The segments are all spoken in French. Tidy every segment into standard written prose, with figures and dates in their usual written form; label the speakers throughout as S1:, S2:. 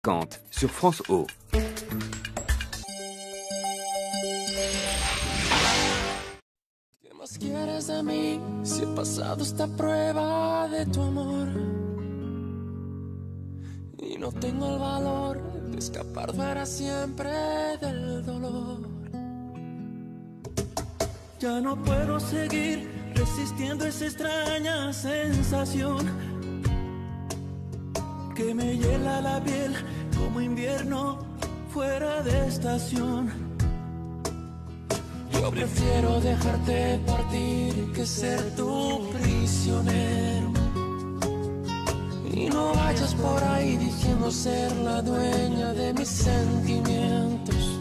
S1: Kant sur France O.
S2: ¿Qué más quieres de mí si he pasado esta prueba de tu amor? Y no tengo el valor de escapar para siempre del dolor.
S3: Ya no puedo seguir resistiendo esa extraña sensación que me hiela la piel como invierno fuera de estación.
S2: Yo prefiero dejarte partir que ser tu prisionero. Y no vayas por ahí diciendo ser la dueña de mis sentimientos.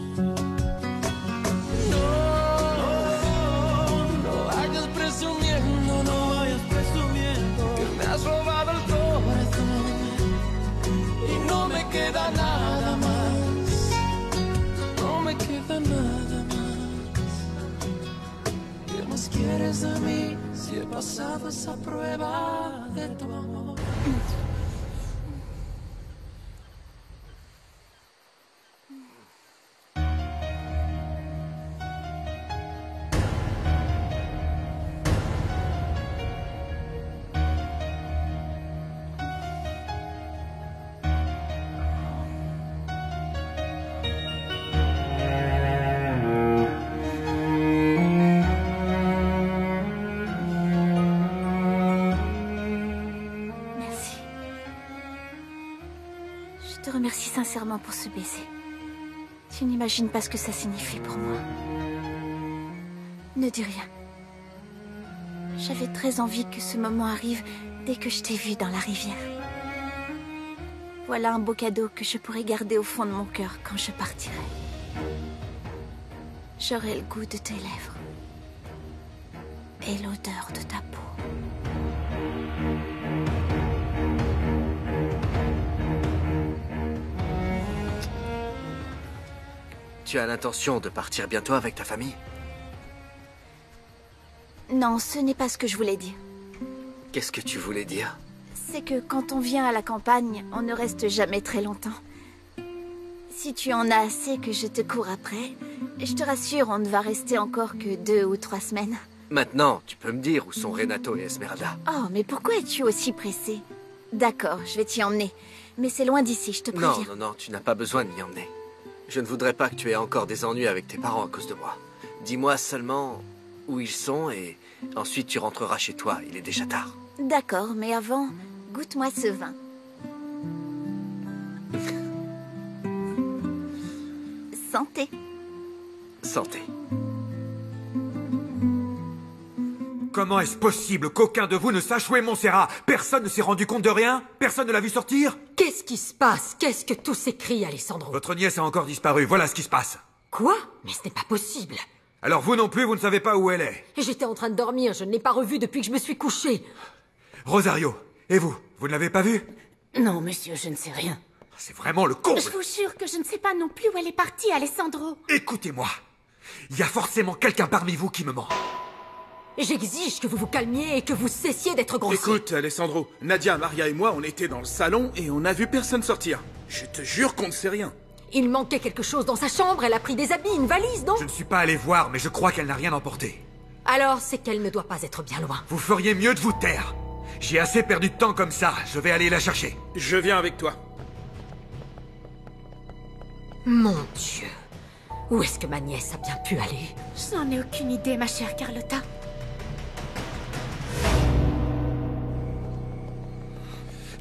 S2: No vayas presumiendo, no vayas presumiendo que me has robado el corazón. Y no me queda nada más, no me queda nada más. ¿Qué más quieres de mí si he pasado esa prueba de tu amor?
S4: Je te remercie sincèrement pour ce baiser. Tu n'imagines pas ce que ça signifie pour moi. Ne dis rien. J'avais très envie que ce moment arrive dès que je t'ai vu dans la rivière. Voilà un beau cadeau que je pourrai garder au fond de mon cœur quand je partirai. J'aurai le goût de tes lèvres et l'odeur de ta peau.
S5: Tu as l'intention de partir bientôt avec ta famille?
S4: Non, ce n'est pas ce que je voulais dire.
S5: Qu'est-ce que tu voulais dire?
S4: C'est que quand on vient à la campagne, on ne reste jamais très longtemps. Si tu en as assez que je te cours après, je te rassure, on ne va rester encore que 2 ou 3 semaines.
S5: Maintenant, tu peux me dire où sont Renato et Esmeralda?
S4: Oh, mais pourquoi es-tu aussi pressé? D'accord, je vais t'y emmener. Mais c'est loin d'ici, je te préviens.
S5: Non, tu n'as pas besoin de m'y emmener. Je ne voudrais pas que tu aies encore des ennuis avec tes parents à cause de moi. Dis-moi seulement où ils sont et ensuite tu rentreras chez toi, il est déjà tard.
S4: D'accord, mais avant, goûte-moi ce vin. Santé.
S5: Santé.
S6: Comment est-ce possible qu'aucun de vous ne sache où est Montserrat? Personne ne s'est rendu compte de rien? Personne ne l'a vu sortir?
S7: Qu'est-ce qui se passe? Qu'est-ce que tous ces cris, Alessandro?
S6: Votre nièce a encore disparu, voilà ce qui se passe.
S7: Quoi? Mais ce n'est pas possible.
S6: Alors vous non plus, vous ne savez pas où elle est?
S7: J'étais en train de dormir, je ne l'ai pas revue depuis que je me suis couchée.
S6: Rosario, et vous? Vous ne l'avez pas vue?
S8: Non, monsieur, je ne sais rien.
S6: C'est vraiment le comble!
S8: Je vous jure que je ne sais pas non plus où elle est partie, Alessandro.
S6: Écoutez-moi, il y a forcément quelqu'un parmi vous qui me ment.
S7: J'exige que vous vous calmiez et que vous cessiez d'être grossier.
S9: Écoute, Alessandro, Nadia, Maria et moi, on était dans le salon et on n'a vu personne sortir. Je te jure qu'on ne sait rien.
S7: Il manquait quelque chose dans sa chambre, elle a pris des habits, une valise, non?
S6: Je ne suis pas allé voir, mais je crois qu'elle n'a rien emporté.
S7: Alors, c'est qu'elle ne doit pas être bien loin.
S6: Vous feriez mieux de vous taire. J'ai assez perdu de temps comme ça, je vais aller la chercher.
S9: Je viens avec toi.
S7: Mon Dieu. Où est-ce que ma nièce a bien pu aller?
S8: Je n'en ai aucune idée, ma chère Carlotta.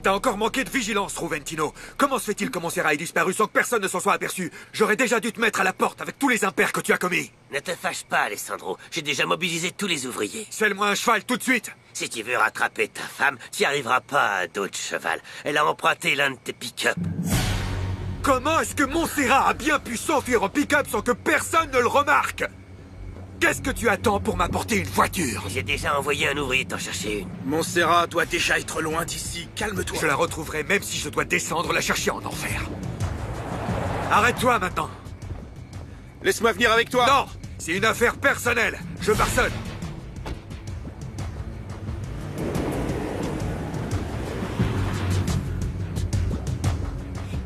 S6: T'as encore manqué de vigilance, Roventino. Comment se fait-il que Montserrat ait disparu sans que personne ne s'en soit aperçu? J'aurais déjà dû te mettre à la porte avec tous les impairs que tu as commis.
S10: Ne te fâche pas, Alessandro. J'ai déjà mobilisé tous les ouvriers.
S6: Selle-moi un cheval tout de suite.
S10: Si tu veux rattraper ta femme, tu n'y arriveras pas à dos de cheval. Elle a emprunté l'un de tes pick-up.
S6: Comment est-ce que Montserrat a bien pu s'enfuir en pick-up sans que personne ne le remarque? Qu'est-ce que tu attends pour m'apporter une voiture?
S10: J'ai déjà envoyé un ouvrier t'en chercher une.
S9: Montserrat doit déjà être loin d'ici. Calme-toi.
S6: Je la retrouverai même si je dois descendre la chercher en enfer. Arrête-toi maintenant.
S9: Laisse-moi venir avec toi.
S6: Non, c'est une affaire personnelle. Je pars seul.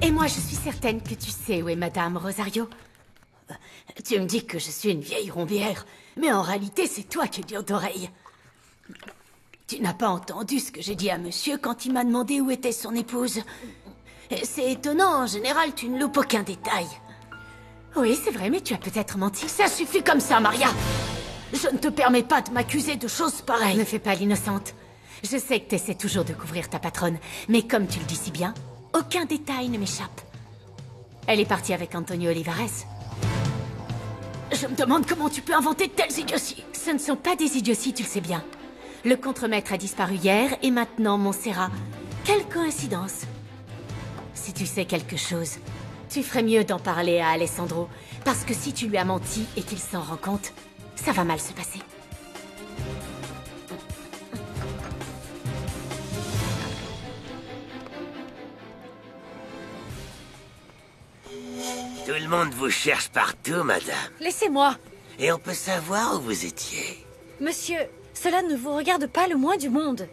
S8: Et moi, je suis certaine que tu sais où est Madame Rosario. Tu me dis que je suis une vieille rombière, mais en réalité, c'est toi qui es dur d'oreille. Tu n'as pas entendu ce que j'ai dit à monsieur quand il m'a demandé où était son épouse. C'est étonnant, en général, tu ne loupes aucun détail. Oui, c'est vrai, mais tu as peut-être menti. Ça suffit comme ça, Maria. Je ne te permets pas de m'accuser de choses pareilles. Ne fais pas l'innocente. Je sais que tu essaies toujours de couvrir ta patronne, mais comme tu le dis si bien, aucun détail ne m'échappe. Elle est partie avec Antonio Olivares. Je me demande comment tu peux inventer de telles idioties. Ce ne sont pas des idioties, tu le sais bien. Le contremaître a disparu hier, et maintenant Montserrat. Quelle coïncidence. Si tu sais quelque chose, tu ferais mieux d'en parler à Alessandro, parce que si tu lui as menti et qu'il s'en rend compte, ça va mal se passer.
S10: Tout le monde vous cherche partout, madame.
S1: Laissez-moi.
S10: Et on peut savoir où vous étiez.
S1: Monsieur, cela ne vous regarde pas le moins du monde.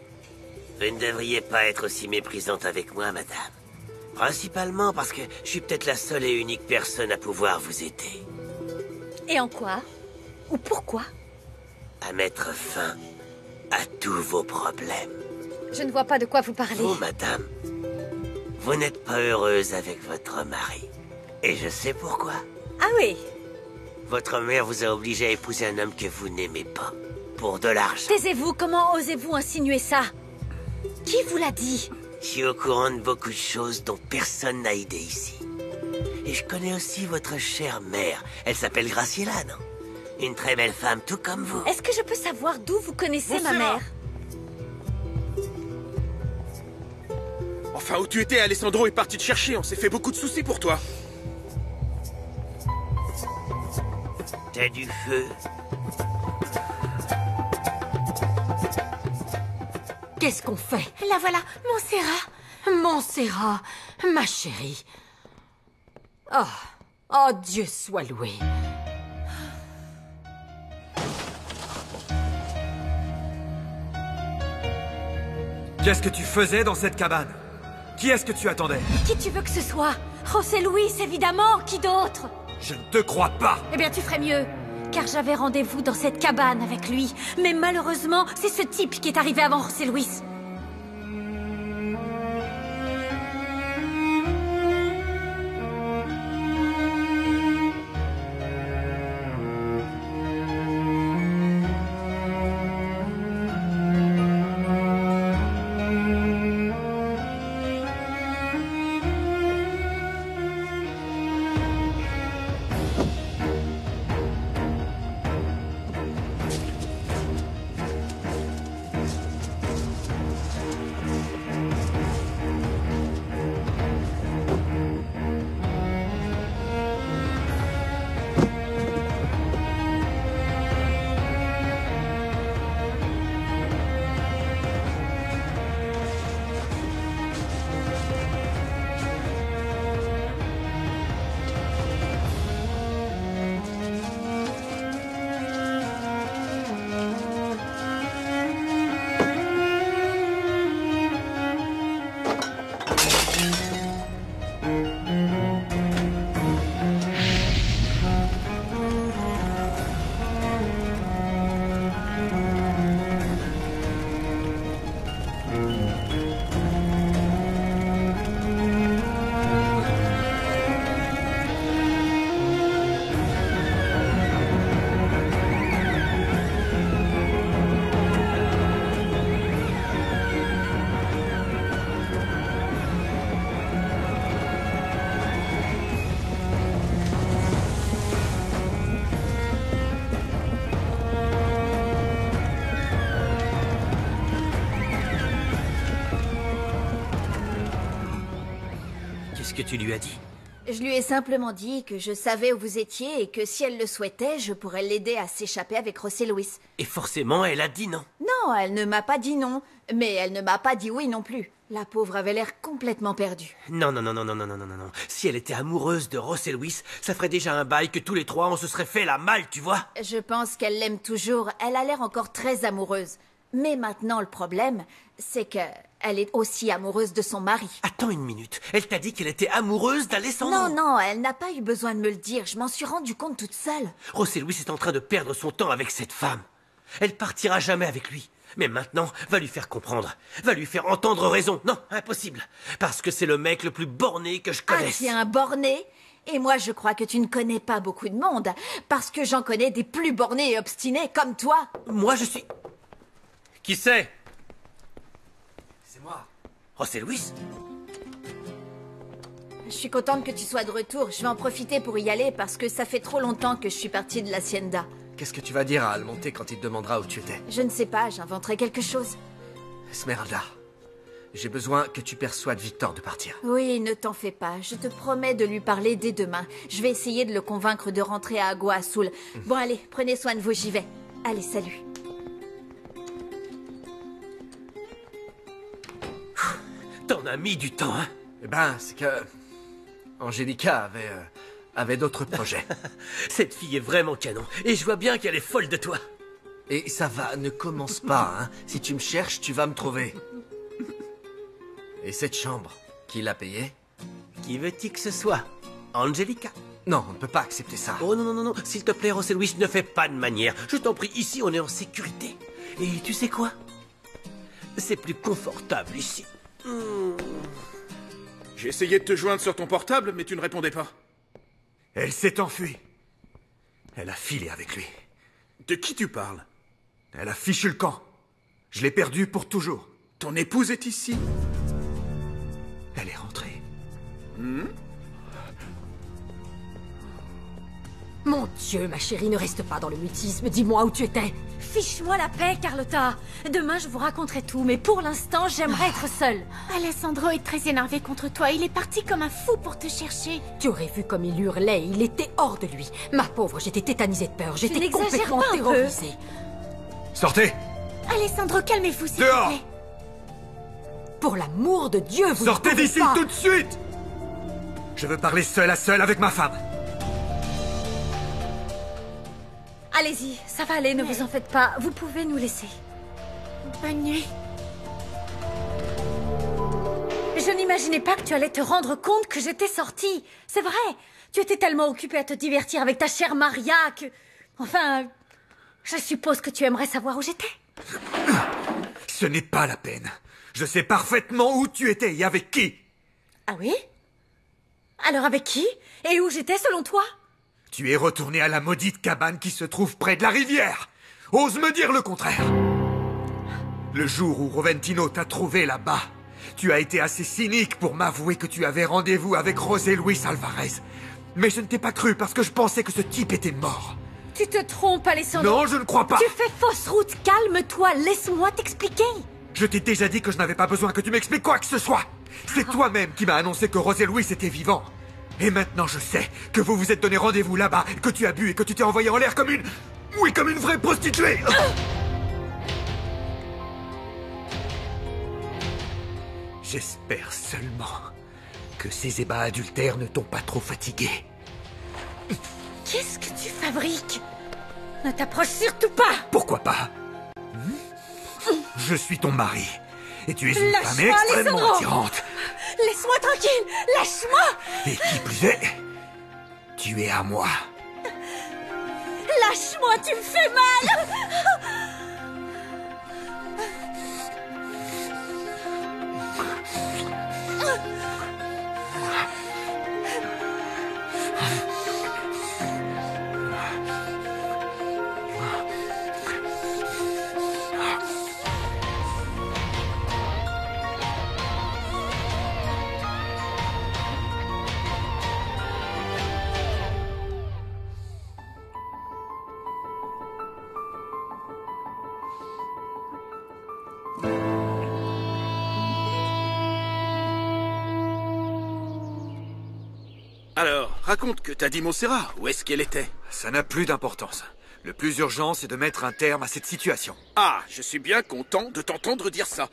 S10: Vous ne devriez pas être aussi méprisante avec moi, madame. Principalement parce que je suis peut-être la seule et unique personne à pouvoir vous aider.
S1: Et en quoi? Ou pourquoi?
S10: À mettre fin à tous vos problèmes.
S1: Je ne vois pas de quoi vous parlez.
S10: Vous, madame, vous n'êtes pas heureuse avec votre mari. Et je sais pourquoi.
S1: Ah oui?
S10: Votre mère vous a obligé à épouser un homme que vous n'aimez pas. Pour de l'argent.
S1: Taisez-vous, comment osez-vous insinuer ça? Qui vous l'a dit?
S10: Je suis au courant de beaucoup de choses dont personne n'a idée ici. Et je connais aussi votre chère mère. Elle s'appelle Graciela, non? Une très belle femme, tout comme vous.
S1: Est-ce que je peux savoir d'où vous connaissez ma mère?
S9: Enfin, où tu étais, Alessandro est parti te chercher. On s'est fait beaucoup de soucis pour toi.
S10: T'as du feu.
S7: Qu'est-ce qu'on fait?
S8: La voilà, Montserrat.
S7: Montserrat, ma chérie. Oh, oh Dieu soit loué.
S6: Qu'est-ce que tu faisais dans cette cabane? Qui est-ce que tu attendais?
S1: Qui tu veux que ce soit? José Luis, évidemment. Qui d'autre?
S6: Je ne te crois pas!
S1: Eh bien, tu ferais mieux. Car j'avais rendez-vous dans cette cabane avec lui. Mais malheureusement, c'est ce type qui est arrivé avant José Luis.
S10: Qu'est-ce que tu lui as dit?
S4: Je lui ai simplement dit que je savais où vous étiez et que si elle le souhaitait, je pourrais l'aider à s'échapper avec José Luis.
S10: Et forcément, elle a dit non.
S4: Non, elle ne m'a pas dit non, mais elle ne m'a pas dit oui non plus. La pauvre avait l'air complètement perdue.
S10: Non, non, non, non, non, non, non, non, non, non. Si elle était amoureuse de José Luis, ça ferait déjà un bail que tous les trois on se serait fait la malle, tu vois?
S4: Je pense qu'elle l'aime toujours. Elle a l'air encore très amoureuse. Mais maintenant, le problème, c'est que elle est aussi amoureuse de son mari.
S10: Attends une minute. Elle t'a dit qu'elle était amoureuse d'Alessandro?
S4: Non, elle n'a pas eu besoin de me le dire. Je m'en suis rendu compte toute seule.
S10: José Luis est en train de perdre son temps avec cette femme. Elle partira jamais avec lui. Mais maintenant, va lui faire comprendre. Va lui faire entendre raison. Non, impossible. Parce que c'est le mec le plus borné que je connaisse.
S4: Ah, tiens, borné? Et moi, je crois que tu ne connais pas beaucoup de monde. Parce que j'en connais des plus bornés et obstinés comme toi.
S10: Moi, je suis... Qui c'est?
S5: C'est moi.
S10: José Luis?
S4: Je suis contente que tu sois de retour. Je vais en profiter pour y aller parce que ça fait trop longtemps que je suis partie de l'hacienda.
S5: Qu'est-ce que tu vas dire à Almonte quand il te demandera où tu étais?
S4: Je ne sais pas, j'inventerai quelque chose.
S5: Esmeralda, j'ai besoin que tu persuades Victor de partir.
S4: Oui, ne t'en fais pas. Je te promets de lui parler dès demain. Je vais essayer de le convaincre de rentrer à Agua Azul. Bon, allez, prenez soin de vous, j'y vais. Allez, salut.
S10: T'en as mis du temps, hein?
S5: Eh ben, c'est que... Angelica avait d'autres projets.
S10: Cette fille est vraiment canon. Et je vois bien qu'elle est folle de toi.
S5: Et ça va, ne commence pas, hein. Si tu me cherches, tu vas me trouver. Et cette chambre, qui l'a payée?
S10: Qui veut-il que ce soit? Angelica?
S5: Non, on ne peut pas accepter ça.
S10: Oh non, non, non, non. S'il te plaît, José Luis, ne fais pas de manière. Je t'en prie, ici, on est en sécurité. Et tu sais quoi? C'est plus confortable ici.
S9: J'ai essayé de te joindre sur ton portable, mais tu ne répondais pas.
S6: Elle s'est enfuie. Elle a filé avec lui.
S9: De qui tu parles?
S6: Elle a fichu le camp. Je l'ai perdue pour toujours.
S9: Ton épouse est ici?
S6: Elle est rentrée.
S7: Mon Dieu, ma chérie, ne reste pas dans le mutisme. Dis-moi où tu étais.
S1: Fiche-moi la paix, Carlotta. Demain, je vous raconterai tout, mais pour l'instant, j'aimerais être seule.
S8: Alessandro est très énervé contre toi. Il est parti comme un fou pour te chercher.
S7: Tu aurais vu comme il hurlait. Il était hors de lui. Ma pauvre, j'étais tétanisée de peur. J'étais
S1: n'exagères
S7: complètement
S1: pas un peu.
S7: terrorisée.
S6: Sortez!
S8: Alessandro, calmez-vous, s'il
S6: Dehors!
S8: vous plaît.
S7: Pour l'amour de Dieu, vous
S6: Sortez
S7: ne pouvez
S6: d'ici
S7: pas.
S6: tout de suite! Je veux parler seul à seul avec ma femme.
S1: Allez-y, ça va aller, ne vous en faites pas. Vous pouvez nous laisser.
S8: Bonne nuit.
S1: Je n'imaginais pas que tu allais te rendre compte que j'étais sortie. C'est vrai. Tu étais tellement occupée à te divertir avec ta chère Maria que... Enfin, je suppose que tu aimerais savoir où j'étais.
S6: Ce n'est pas la peine. Je sais parfaitement où tu étais et avec qui.
S1: Ah oui? Alors avec qui? Et où j'étais selon toi?
S6: Tu es retourné à la maudite cabane qui se trouve près de la rivière. Ose me dire le contraire. Le jour où Roventino t'a trouvé là-bas, tu as été assez cynique pour m'avouer que tu avais rendez-vous avec José Luis Alvarez. Mais je ne t'ai pas cru parce que je pensais que ce type était mort.
S1: Tu te trompes, Alessandro.
S6: Non, je ne crois pas.
S1: Tu fais fausse route. Calme-toi. Laisse-moi t'expliquer.
S6: Je t'ai déjà dit que je n'avais pas besoin que tu m'expliques quoi que ce soit. C'est toi-même qui m'as annoncé que José Luis était vivant. Et maintenant je sais que vous vous êtes donné rendez-vous là-bas, que tu as bu et que tu t'es envoyé en l'air comme une... Oui, comme une vraie prostituée. J'espère seulement que ces ébats adultères ne t'ont pas trop fatigué.
S1: Qu'est-ce que tu fabriques? Ne t'approche surtout pas.
S6: Pourquoi pas? Je suis ton mari. Et tu es une femme
S1: Lâche-moi,
S6: extrêmement
S1: Alessandro.
S6: attirante.
S1: Laisse-moi tranquille. Lâche-moi.
S6: Et qui plus est, tu es à moi.
S1: Lâche-moi, tu me fais mal.
S9: Alors, raconte que t'as dit Montserrat. Où est-ce qu'elle était?
S6: Ça n'a plus d'importance. Le plus urgent, c'est de mettre un terme à cette situation.
S9: Ah, je suis bien content de t'entendre dire ça.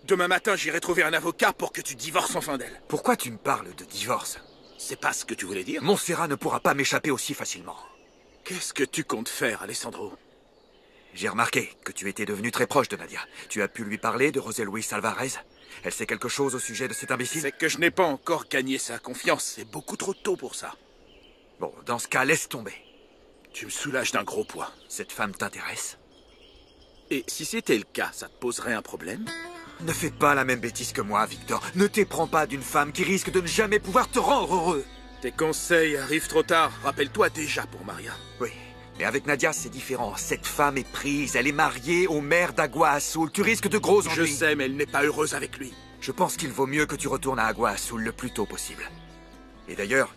S9: Demain matin, j'irai trouver un avocat pour que tu divorces enfin d'elle.
S6: Pourquoi tu me parles de divorce?
S9: C'est pas ce que tu voulais dire?
S6: Montserrat ne pourra pas m'échapper aussi facilement.
S9: Qu'est-ce que tu comptes faire, Alessandro?
S6: j'ai remarqué que tu étais devenu très proche de Nadia. Tu as pu lui parler de José Luis Alvarez? Elle sait quelque chose au sujet de cet imbécile?
S9: C'est que je n'ai pas encore gagné sa confiance. C'est beaucoup trop tôt pour ça.
S6: Bon, dans ce cas, laisse tomber.
S9: Tu me soulages d'un gros poids.
S6: Cette femme t'intéresse?
S9: Et si c'était le cas, ça te poserait un problème?
S6: Ne fais pas la même bêtise que moi, Victor. Ne t'éprends pas d'une femme qui risque de ne jamais pouvoir te rendre heureux.
S9: Tes conseils arrivent trop tard. Rappelle-toi déjà pour Maria.
S6: Oui, mais avec Nadia, c'est différent. Cette femme est prise. Elle est mariée au maire d'Agua Azul. Tu risques de gros ennuis.
S9: Je sais, mais elle n'est pas heureuse avec lui.
S6: Je pense qu'il vaut mieux que tu retournes à Agua Azul le plus tôt possible. Et d'ailleurs,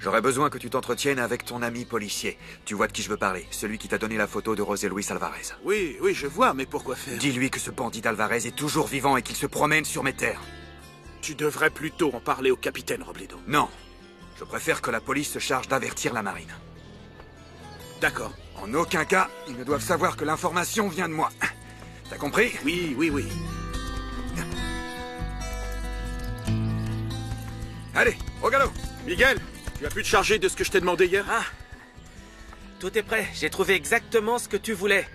S6: j'aurais besoin que tu t'entretiennes avec ton ami policier. Tu vois de qui je veux parler. Celui qui t'a donné la photo de José Luis Alvarez.
S9: Oui, je vois, mais pourquoi faire?
S6: Dis-lui que ce bandit d'Alvarez est toujours vivant et qu'il se promène sur mes terres.
S9: Tu devrais plutôt en parler au capitaine Robledo.
S6: Non. Je préfère que la police se charge d'avertir la marine.
S9: D'accord.
S6: En aucun cas, ils ne doivent savoir que l'information vient de moi. T'as compris?
S9: Oui.
S6: Allez, au galop!
S9: Miguel, tu as pu te charger de ce que je t'ai demandé hier?
S10: Ah, tout est prêt. J'ai trouvé exactement ce que tu voulais.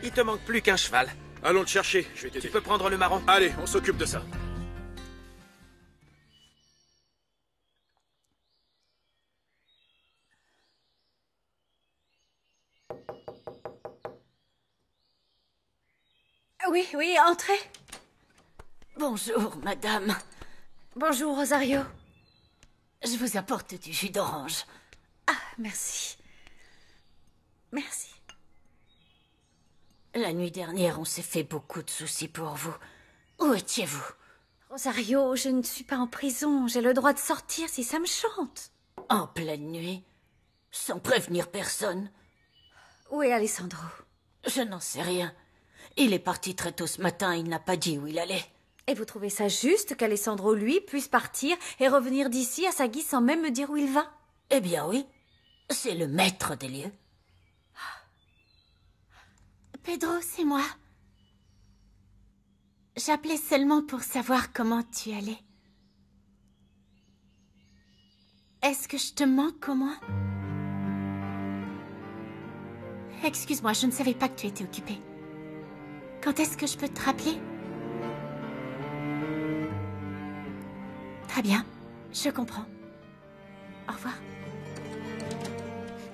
S10: Il te manque plus qu'un cheval.
S9: Allons te chercher, je vais
S10: Tu
S9: t'aider.
S10: peux prendre le marron.
S9: Allez, on s'occupe de ça.
S1: Oui, entrez.
S8: Bonjour, madame.
S1: Bonjour, Rosario.
S8: Je vous apporte du jus d'orange.
S1: Ah, merci. Merci.
S8: La nuit dernière, on s'est fait beaucoup de soucis pour vous. Où étiez-vous?
S1: Rosario, je ne suis pas en prison. J'ai le droit de sortir si ça me chante.
S8: En pleine nuit? Sans prévenir personne?
S1: Où est Alessandro?
S8: Je n'en sais rien. Il est parti très tôt ce matin, il n'a pas dit où il allait.
S1: Et vous trouvez ça juste qu'Alessandro, lui, puisse partir et revenir d'ici à sa guise sans même me dire où il va?
S8: Eh bien oui, c'est le maître des lieux. Pedro, c'est moi. J'appelais seulement pour savoir comment tu allais. Est-ce que je te manque au moins? Excuse-moi, je ne savais pas que tu étais occupée. Quand est-ce que je peux te rappeler? Très bien, je comprends. Au revoir.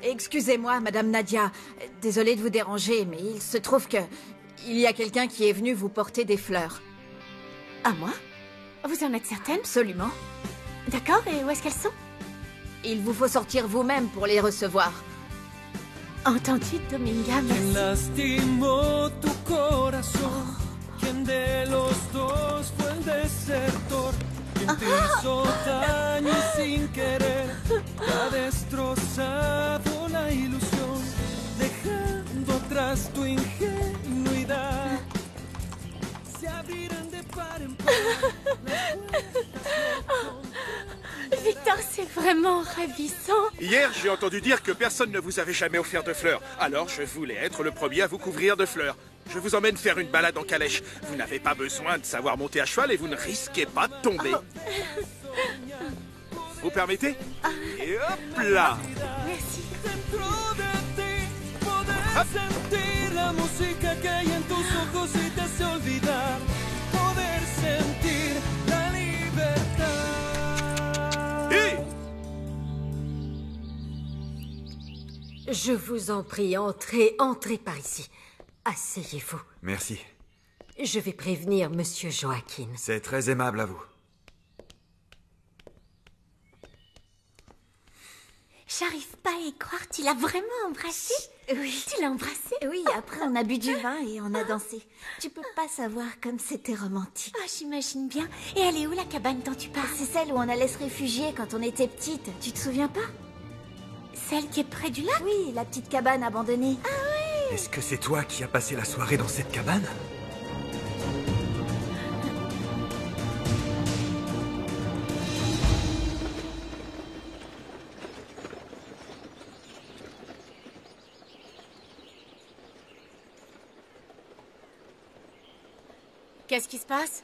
S11: Excusez-moi, Madame Nadia. Désolée de vous déranger, mais il se trouve que... il y a quelqu'un qui est venu vous porter des fleurs.
S8: À moi? Vous en êtes certaine?
S11: Absolument.
S8: D'accord, et où est-ce qu'elles sont?
S11: Il vous faut sortir vous-même pour les recevoir.
S8: Entendu, Dominga, merci.
S3: Lastimó tu corazón. ¿Quién de los dos fue el desertor? ¿Quién te hizo daño y sin querer ha destrozado la ilusión, dejando atrás tu ingenuidad? Se abrirán de par en par las puertas.
S8: Victor, c'est vraiment ravissant.
S9: Hier, j'ai entendu dire que personne ne vous avait jamais offert de fleurs. Alors, je voulais être le premier à vous couvrir de fleurs. Je vous emmène faire une balade en calèche. Vous n'avez pas besoin de savoir monter à cheval et vous ne risquez pas de tomber. Vous permettez? Et hop là!
S8: Merci.
S3: Dentro de ti poder sentir la música que hay en tus ojos y te hace olvidar. Poder sentir la libertad.
S9: Hé!
S7: Je vous en prie, entrez par ici. Asseyez-vous.
S6: Merci.
S7: Je vais prévenir Monsieur Joaquin.
S6: C'est très aimable à vous.
S4: J'arrive pas à y croire, tu l'as vraiment embrassé?
S11: Oui.
S4: Tu l'as embrassé?
S11: Oui, après on a bu du vin et on a dansé. Tu peux pas savoir comme c'était romantique.
S4: Ah, j'imagine bien. Et elle est où la cabane dont tu parles?
S11: C'est celle où on allait se réfugier quand on était petite. Tu te souviens pas?
S4: Celle qui est près du lac?
S11: Oui, la petite cabane abandonnée.
S4: Ah oui!
S6: Est-ce que c'est toi qui as passé la soirée dans cette cabane?
S8: Qu'est-ce qui se passe?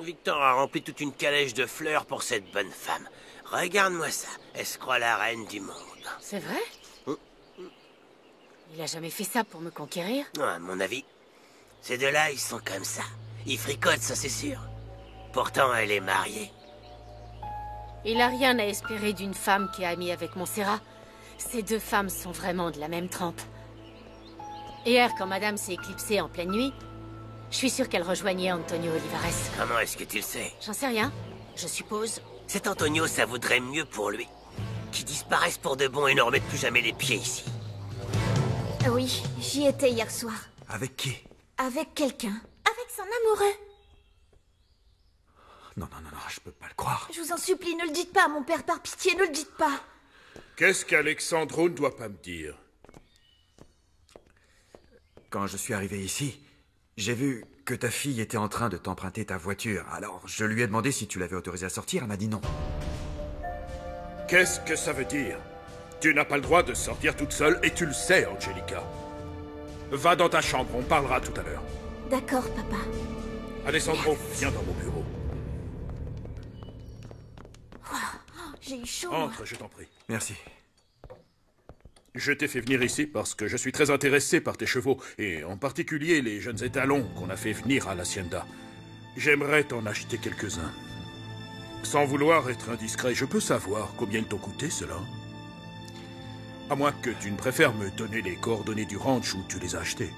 S10: Victor a rempli toute une calèche de fleurs pour cette bonne femme. Regarde-moi ça. Elle se croit la reine du monde.
S8: C'est vrai? Il a jamais fait ça pour me conquérir.
S10: À mon avis, ces deux-là, ils sont comme ça. Ils fricotent, ça c'est sûr. Pourtant, elle est mariée.
S8: Il a rien à espérer d'une femme qui est amie avec Montserrat. Ces deux femmes sont vraiment de la même trempe. Hier, quand madame s'est éclipsée en pleine nuit, je suis sûre qu'elle rejoignait Antonio Olivares.
S10: Comment est-ce que tu le sais?
S8: J'en sais rien, je suppose.
S10: Cet Antonio, ça vaudrait mieux pour lui. Qu'il disparaisse pour de bon et ne remette plus jamais les pieds ici.
S4: Oui, j'y étais hier soir.
S6: Avec qui?
S4: Avec quelqu'un. Avec son amoureux.
S6: Non, je peux pas le croire.
S4: Je vous en supplie, ne le dites pas, mon père, par pitié, ne le dites pas.
S9: Qu'est-ce qu'Alexandro ne doit pas me dire?
S6: Quand je suis arrivé ici, j'ai vu que ta fille était en train de t'emprunter ta voiture. Alors, je lui ai demandé si tu l'avais autorisée à sortir. Elle m'a dit non.
S9: Qu'est-ce que ça veut dire? Tu n'as pas le droit de sortir toute seule et tu le sais, Angelica. Va dans ta chambre, on parlera tout à l'heure.
S4: D'accord, papa.
S9: Alessandro, viens dans mon bureau.
S4: J'ai eu chaud.
S9: Entre, je t'en prie.
S6: Merci.
S9: Je t'ai fait venir ici parce que je suis très intéressé par tes chevaux, et en particulier les jeunes étalons qu'on a fait venir à l'Hacienda. J'aimerais t'en acheter quelques-uns. Sans vouloir être indiscret, je peux savoir combien ils t'ont coûté, cela? À moins que tu ne préfères me donner les coordonnées du ranch où tu les as achetés.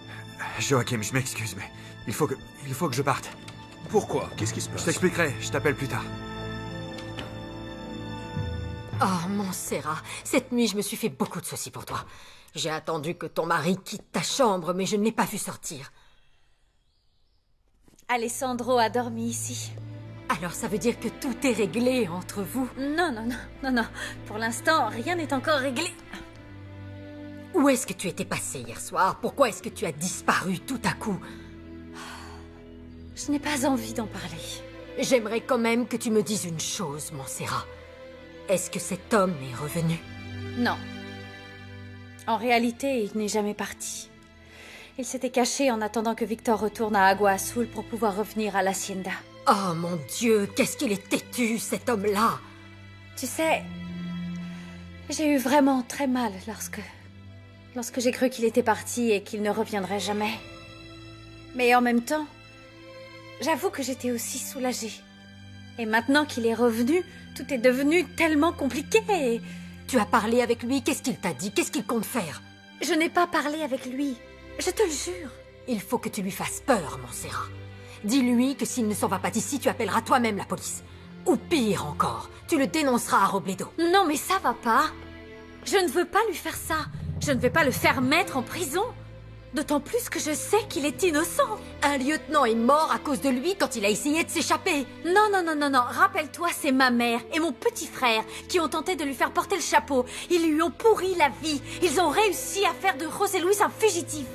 S6: Joachim, je m'excuse, mais il faut que je parte.
S9: Pourquoi? Qu'est-ce qui se passe?
S6: Je t'expliquerai, je t'appelle plus tard.
S7: Oh, Montserrat, cette nuit, je me suis fait beaucoup de soucis pour toi. J'ai attendu que ton mari quitte ta chambre, mais je ne l'ai pas vu sortir.
S1: Alessandro a dormi ici.
S7: Alors ça veut dire que tout est réglé entre vous?
S1: Non. Pour l'instant, rien n'est encore réglé.
S7: Où est-ce que tu étais passé hier soir? Pourquoi est-ce que tu as disparu tout à coup?
S1: Je n'ai pas envie d'en parler.
S7: J'aimerais quand même que tu me dises une chose, Montserrat. Est-ce que cet homme est revenu?
S1: Non. En réalité, il n'est jamais parti. Il s'était caché en attendant que Victor retourne à Agua Azul pour pouvoir revenir à l'Hacienda.
S7: Oh mon Dieu, qu'est-ce qu'il est têtu, cet homme-là!
S1: Tu sais, j'ai eu vraiment très mal lorsque j'ai cru qu'il était parti et qu'il ne reviendrait jamais. Mais en même temps, j'avoue que j'étais aussi soulagée. Et maintenant qu'il est revenu, tout est devenu tellement compliqué et...
S7: Tu as parlé avec lui, qu'est-ce qu'il t'a dit? Qu'est-ce qu'il compte faire?
S1: Je n'ai pas parlé avec lui, je te le jure.
S7: Il faut que tu lui fasses peur, Montserrat. Dis-lui que s'il ne s'en va pas d'ici, tu appelleras toi-même la police. Ou pire encore, tu le dénonceras à Robledo.
S1: Non, mais ça va pas. Je ne veux pas lui faire ça. Je ne vais pas le faire mettre en prison. D'autant plus que je sais qu'il est innocent.
S7: Un lieutenant est mort à cause de lui quand il a essayé de s'échapper.
S1: Non. Rappelle-toi, c'est ma mère et mon petit frère qui ont tenté de lui faire porter le chapeau. Ils lui ont pourri la vie. Ils ont réussi à faire de José Luis un fugitif.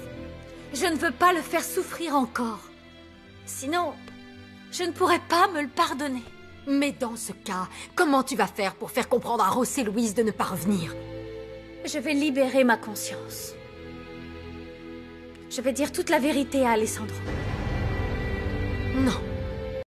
S1: Je ne veux pas le faire souffrir encore. Sinon, je ne pourrais pas me le pardonner.
S7: Mais dans ce cas, comment tu vas faire pour faire comprendre à José Luis de ne pas revenir?
S1: Je vais libérer ma conscience. Je vais dire toute la vérité à Alessandro.
S7: Non.